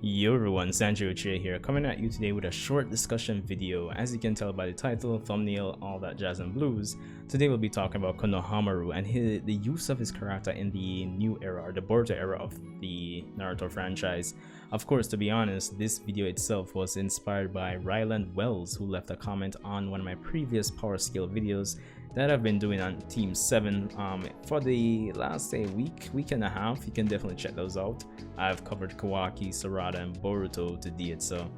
Yo everyone, Sanjay Uchiha here, coming at you today with a short discussion video. As you can tell by the title, thumbnail, all that jazz and blues, today we'll be talking about Konohamaru and the use of his character in the new era, or the Boruto era of the Naruto franchise. Of course, to be honest, this video itself was inspired by Ryland Wells, who left a comment on one of my previous power scale videos that I've been doing on Team 7 for the last week and a half. You can definitely check those out. I've covered Kawaki, Sarada, and Boruto to date, so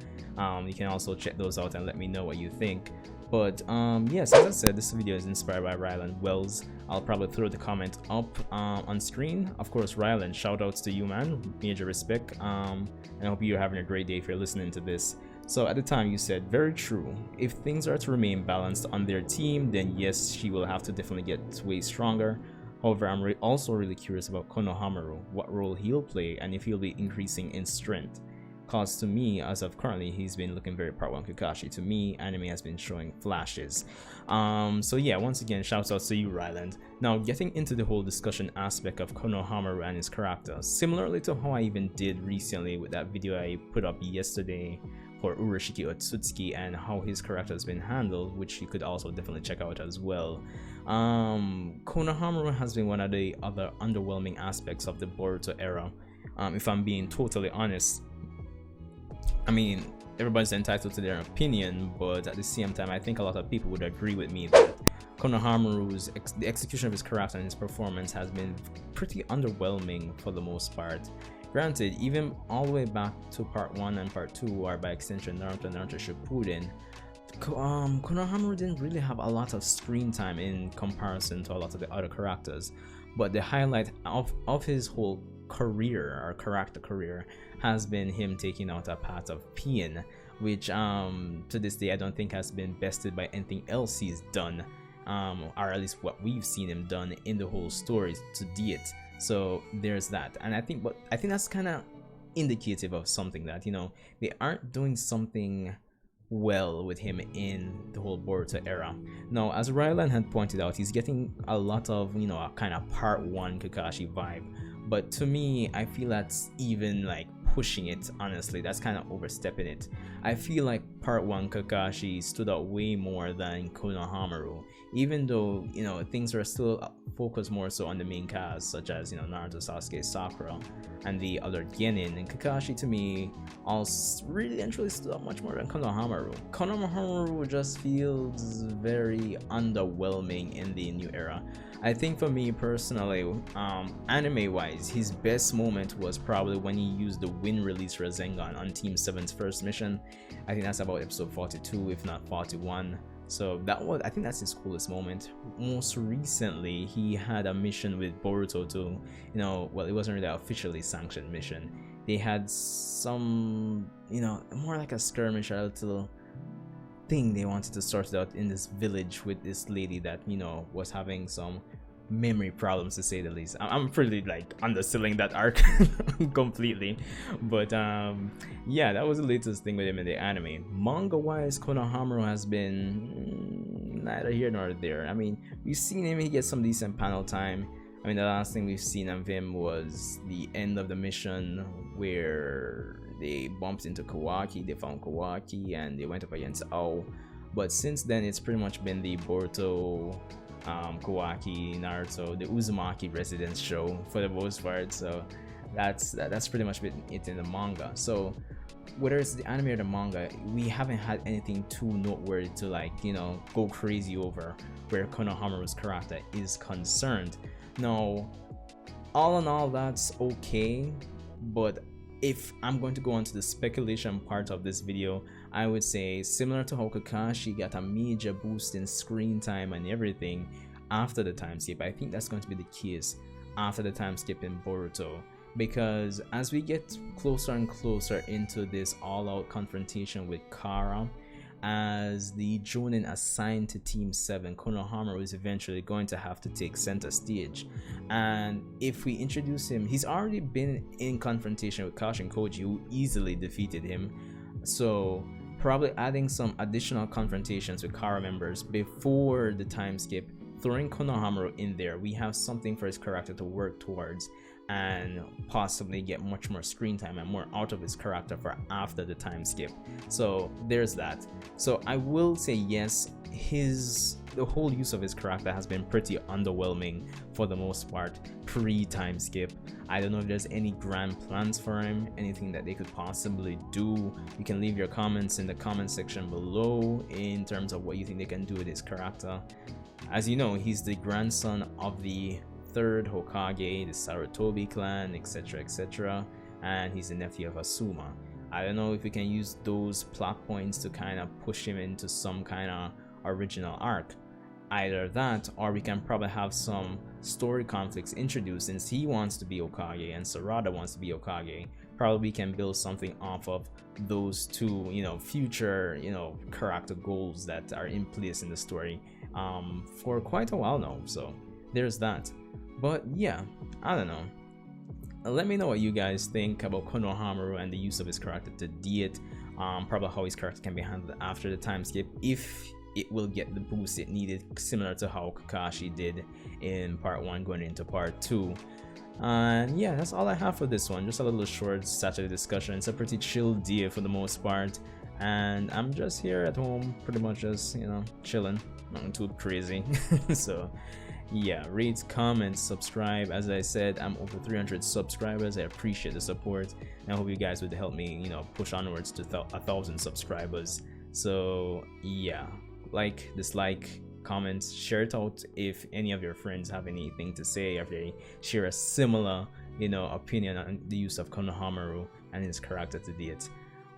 you can also check those out and let me know what you think. But yes, as I said, this video is inspired by Ryland Wells. I'll probably throw the comment up on screen. Of course, Ryland, shout outs to you, man. Major respect. And I hope you're having a great day if you're listening to this. So at the time you said, very true. If things are to remain balanced on their team, then yes, she will have to definitely get way stronger. However, I'm also really curious about Konohamaru, what role he'll play and if he'll be increasing in strength. Cause to me, as of currently, he's been looking very Part 1 Kakashi. To me, anime has been showing flashes. So yeah, once again, shouts out to you, Ryland. Now, getting into the whole discussion aspect of Konohamaru and his character, similarly to how I even did recently with that video I put up yesterday for Urashiki Otsutsuki and how his character has been handled, which you could also definitely check out as well. Konohamaru has been one of the other underwhelming aspects of the Boruto era. If I'm being totally honest, I mean, everybody's entitled to their opinion, but at the same time, I think a lot of people would agree with me that Konohamaru's the execution of his character and his performance has been pretty underwhelming for the most part. Granted, even all the way back to Part 1 and Part 2, or by extension Naruto and Naruto Shippuden, Konohamaru didn't really have a lot of screen time in comparison to a lot of the other characters. But the highlight of his whole career, or character career, has been him taking out a path of pain, which to this day I don't think has been bested by anything else he's done, or at least what we've seen him done in the whole story to date. So there's that, and I think that's kind of indicative of something that, you know, they aren't doing something well with him in the whole Boruto era. Now, as Ryland had pointed out, he's getting a lot of, you know, a kind of Part 1 Kakashi vibe, but to me, I feel that's even like pushing it. Honestly, that's kind of overstepping it. I feel like Part 1 Kakashi stood out way more than Konohamaru, even though, you know, things are still focused more so on the main cast, such as, you know, Naruto, Sasuke, Sakura, and the other Genin. And Kakashi, to me, all really and truly stood out much more than Konohamaru. Konohamaru just feels very underwhelming in the new era. I think for me personally, anime wise, his best moment was probably when he used the wind release Rasengan on Team 7's first mission. I think that's about episode 42, if not 41. So that was, I think that's his coolest moment. Most recently, he had a mission with Boruto to, you know, well, it wasn't really an officially sanctioned mission. They had some, you know, more like a skirmish, a little thing they wanted to sort it out in this village with this lady that, you know, was having some memory problems, to say the least. I'm pretty like underselling that arc completely, but yeah, that was the latest thing with him in the anime. Manga wise, Konohamaru has been neither here nor there. I mean, we've seen him, he gets some decent panel time. I mean, the last thing we've seen of him was the end of the mission where they bumped into Kawaki, they found Kawaki, and they went up against Ao. But since then, it's pretty much been the Boruto, Kawaki, Naruto, the Uzumaki residence show for the most part. So that's pretty much been it in the manga. So whether it's the anime or the manga, we haven't had anything too noteworthy to, like, you know, go crazy over where Konohamaru's character is concerned. Now, all in all, that's okay, but if I'm going to go on to the speculation part of this video, I would say similar to how Kakashi got a major boost in screen time and everything after the time skip, I think that's going to be the case after the time skip in Boruto, because as we get closer and closer into this all-out confrontation with Kara, as the Jonin assigned to Team 7, Konohamaru is eventually going to have to take center stage. And if we introduce him, he's already been in confrontation with Kashin Koji, who easily defeated him. So probably adding some additional confrontations with Kara members before the time skip, throwing Konohamaru in there, we have something for his character to work towards. and possibly get much more screen time and more out of his character for after the time skip. So there's that. So I will say yes, the whole use of his character has been pretty underwhelming for the most part pre-time skip. I don't know if there's any grand plans for him, anything that they could possibly do. You can leave your comments in the comment section below in terms of what you think they can do with his character. As you know, he's the grandson of the third Hokage, the Sarutobi clan, etc, etc, and he's the nephew of Asuma. I don't know if we can use those plot points to kind of push him into some kind of original arc. Either that, or we can probably have some story conflicts introduced since he wants to be Hokage and Sarada wants to be Hokage. Probably we can build something off of those two, future, character goals that are in place in the story for quite a while now. So there's that. But yeah, I don't know. Let me know what you guys think about Konohamaru and the use of his character to date. Probably how his character can be handled after the time skip, if it will get the boost it needed, similar to how Kakashi did in part 1 going into part 2. And yeah, that's all I have for this one. Just a little short Saturday discussion. It's a pretty chill day for the most part, and I'm just here at home pretty much just chilling, nothing too crazy. So yeah, rate, comment, subscribe. As I said, I'm over 300 subscribers. I appreciate the support, and I hope you guys would help me push onwards to 1,000 subscribers. So yeah, like, dislike, comment, share it out if any of your friends have anything to say, if they share a similar opinion on the use of Konohamaru and his character to date.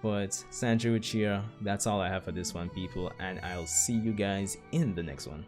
But Sanjay Uchiha, that's all I have for this one, people, and I'll see you guys in the next one.